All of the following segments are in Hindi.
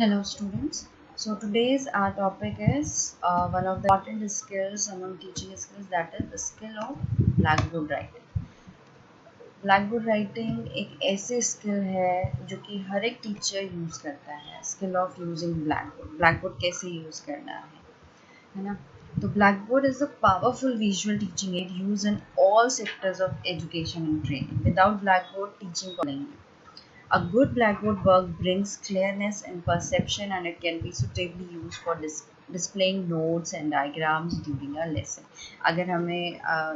Hello students. So today's our topic is one of the important skills among teaching skills, that is the skill of blackboard writing. Blackboard writing एक ऐसे स्किल है जो कि हर एक टीचर यूज़ करता है. Skill of using blackboard. Blackboard कैसे यूज़ करना है ना. तो blackboard is a powerful visual teaching add use in all sectors of education and training. Without blackboard teaching को नहीं. A good blackboard work brings clearness and perception, and it can be suitably used for displaying notes and diagrams during a lesson. अगर हमें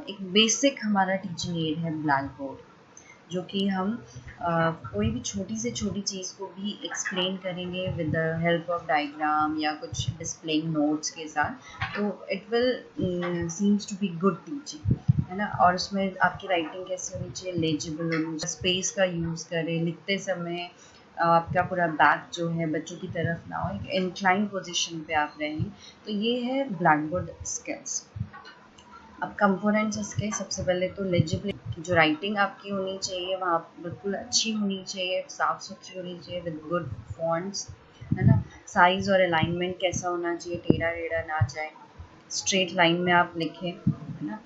एक बेसिक हमारा टीचिंग एड है ब्लैकबोर्ड, जो कि हम कोई भी छोटी से छोटी चीज़ को भी एक्सप्लेन करेंगे with the help of diagram या कुछ डिस्प्लेइंग नोट्स के साथ, तो it will seems to be good teaching, है ना. और उसमें आपकी राइटिंग कैसे होनी चाहिए, लेजिबल होनी चाहिए, स्पेस का यूज़ करें लिखते समय. आपका पूरा बैक जो है बच्चों की तरफ ना हो, एक इंक्लाइन पोजीशन पे आप रहें. तो ये है ब्लैकबोर्ड स्किल्स. अब कंपोनेंट्स इसके सबसे पहले तो लेजिबिलिटी, जो राइटिंग आपकी होनी चाहिए वहाँ बिल्कुल अच्छी होनी चाहिए, साफ सुथरी होनी चाहिए विद गुड फॉन्ट्स, है ना. साइज और अलाइनमेंट कैसा होना चाहिए, टेढ़ा टेढ़ा ना जाए, स्ट्रेट लाइन में आप लिखें, है ना.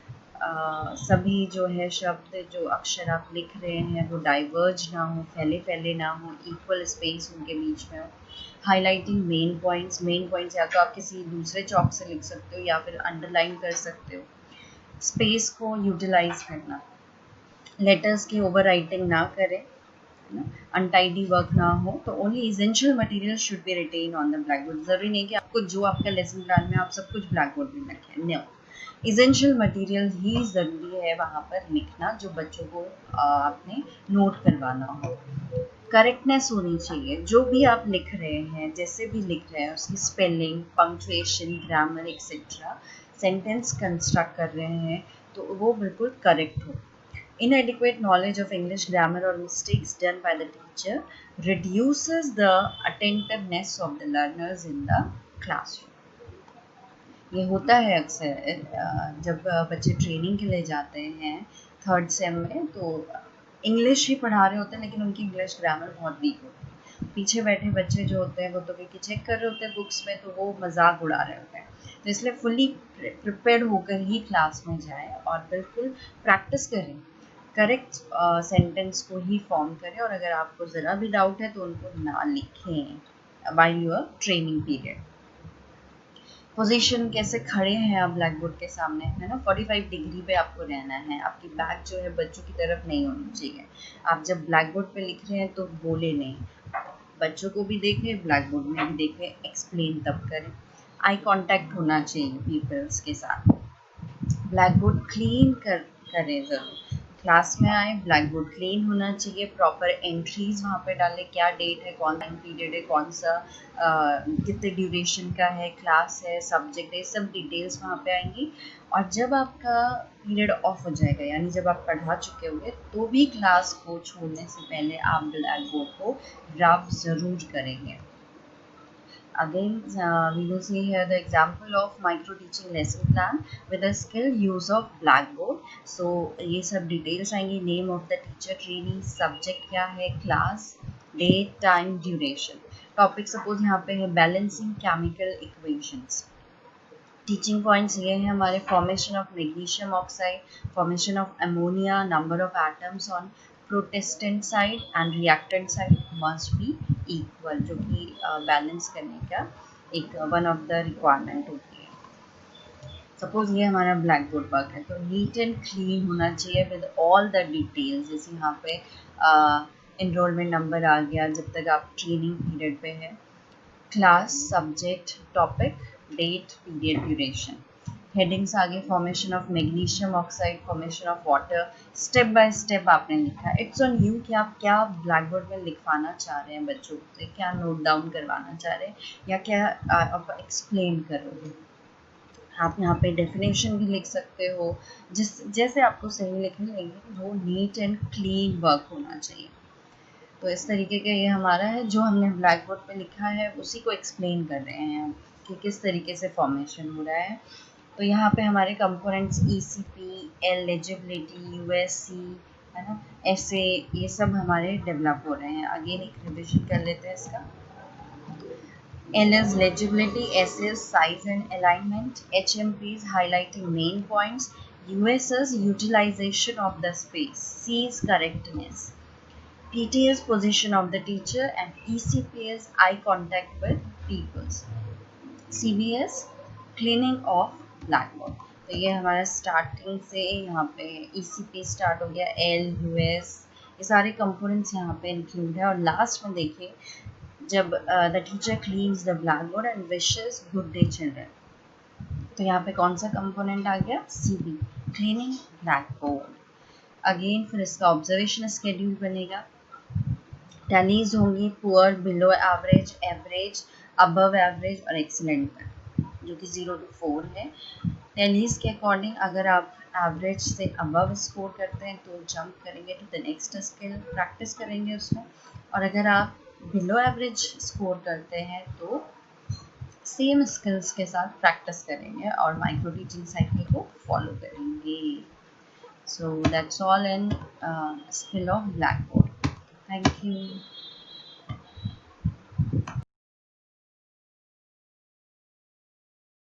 सभी जो है शब्द, जो अक्षर आप लिख रहे हैं वो डाइवर्ज ना हो, फैले फैले ना हो, इक्वल स्पेस उनके बीच में हो. हाईलाइटिंग मेन पॉइंट्स या तो आप किसी दूसरे चॉक से लिख सकते हो या फिर अंडरलाइन कर सकते हो. स्पेस को यूटिलाइज करना, लेटर्स की ओवर राइटिंग ना करें, अनटाइडी वर्क ना हो. तो only essential material should be written on the blackboard. जरूरी नहीं कि आपको जो आपका लेसन प्लान में आप सब कुछ ब्लैकबोर्ड में लिखें. नो, इसेंशियल मटेरियल ही ज़रूरी है वहाँ पर लिखना, जो बच्चों को आपने नोट करवाना हो. करेक्टनेस होनी चाहिए, जो भी आप लिख रहे हैं, जैसे भी लिख रहे हैं, उसकी spelling, punctuation, grammar etcetera, sentence construct कर रहे हैं तो वो बिल्कुल करेक्ट हो. Inadequate knowledge of English grammar or mistakes done by the teacher reduces the attentiveness of the learners in the classroom. ये होता है अक्सर जब बच्चे ट्रेनिंग के लिए जाते हैं थर्ड सेम में, तो इंग्लिश ही पढ़ा रहे होते हैं लेकिन उनकी इंग्लिश ग्रामर बहुत वीक होती है. पीछे बैठे बच्चे जो होते हैं वो तो क्योंकि चेक कर रहे होते हैं बुक्स में, तो वो मजाक उड़ा रहे होते हैं. तो इसलिए फुली प्रिपेयर्ड होकर ही क्लास में जाएं और बिल्कुल प्रैक्टिस करें, करेक्ट सेंटेंस को ही फॉर्म करें. और अगर आपको ज़रा भी डाउट है तो उनको ना लिखें while your training period. Position कैसे खड़े हैं आप ब्लैकबोर्ड के सामने, है ना. 45 डिग्री पे आपको रहना है. आपकी बैक जो है बच्चों की तरफ नहीं होनी चाहिए. आप जब ब्लैकबोर्ड पे लिख रहे हैं तो बोले नहीं, बच्चों को भी देखें, ब्लैकबोर्ड में भी देखें, एक्सप्लेन तब करें. आई कांटेक्ट होना चाहिए पीपल्स के साथ. ब्लैकबोर्ड क्लीन करें ज़रूर. क्लास में आए, ब्लैकबोर्ड क्लीन होना चाहिए. प्रॉपर एंट्रीज वहाँ पे डालें, क्या डेट है, कौन सा पीरियड है, कौन सा कितने ड्यूरेशन का है, क्लास है, सब्जेक्ट है, सब डिटेल्स वहाँ पे आएंगी. और जब आपका पीरियड ऑफ हो जाएगा, यानी जब आप पढ़ा चुके होंगे, तो भी क्लास को छोड़ने से पहले आप ब्लैकबोर्ड को रब ज़रूर करेंगे. Again, we will see here the example of micro teaching lesson plan with the skill use of blackboard. So ये सब details आएंगी, name of the teacher, training, subject क्या है, class, date, time, duration. Topic suppose यहाँ पे है balancing chemical equations. Teaching points ये हैं हमारे: formation of magnesium oxide, formation of ammonia, number of atoms on Protestant side and reactant side must be equal, जो कि बैलेंस करने का एक वन ऑफ द रिक्वायरमेंट होती है. सपोज ये हमारा ब्लैक बोर्ड वर्क है, तो नीट एंड क्लीन होना चाहिए विद ऑल द डिटेल्स. जैसे यहाँ पे इनरोलमेंट नंबर आ गया जब तक आप ट्रेनिंग पीरियड पे है, class, subject, topic, date, period, duration. Headings आगे: formation of magnesium oxide, formation of water. Step by step आपने लिखा है. इट्स ऑन यू कि आप क्या ब्लैकबोर्ड में लिखवाना चाह रहे हैं बच्चों से, क्या नोट डाउन करवाना चाह रहे हैं या क्या आप एक्सप्लेन करोगे. आप यहाँ पे डेफिनेशन भी लिख सकते हो, जैसे आपको सही लिखने लेंगे. वो नीट एंड क्लीन वर्क होना चाहिए. तो इस तरीके का ये हमारा है, जो हमने ब्लैक बोर्ड पे लिखा है उसी को एक्सप्लेन कर रहे हैं कि किस तरीके से फॉर्मेशन हो रहा है. तो यहाँ पे हमारे कंपोनेंट्स ECP, एलिजिबिलिटी, USC, है ना, ऐसे ये सब हमारे डेवलप हो रहे हैं. अगेन एक रिविजन कर लेते हैं इसका. L is legibility, S is size and alignment, HMP is highlighting main points, US is utilization of the space, C is correctness, PT is position of the teacher, and ECP is eye contact with pupils. CBS cleaning of blackboard. तो ये हमारा स्टार्टिंग से यहाँ पे ECP स्टार्ट हो गया, एल US ये सारे कंपोनेंट्स यहाँ पे इंक्लूड है। और लास्ट में देखिए जब the teacher cleans the black board and wishes good day children, तो यहाँ पे कौन सा कंपोनेंट आ गया, CB cleaning black board. Again फिर इसका ऑब्जर्वेशन स्केड्यूल बनेगा, टैलीज होंगी poor, below average, average, above average और एक्सीलेंट पर, जो कि 0 to 4 है। टैलीज के अकॉर्डिंग अगर आप एवरेज से अबव स्कोर करते हैं तो जंप करेंगे to the next skill, practice करेंगे उसमें। और अगर आप बिलो एवरेज स्कोर करते हैं तो सेम स्किल्स के साथ प्रैक्टिस करेंगे और माइक्रो टीचिंग साइकिल को फॉलो करेंगे। So that's all in skill of black board. Thank you.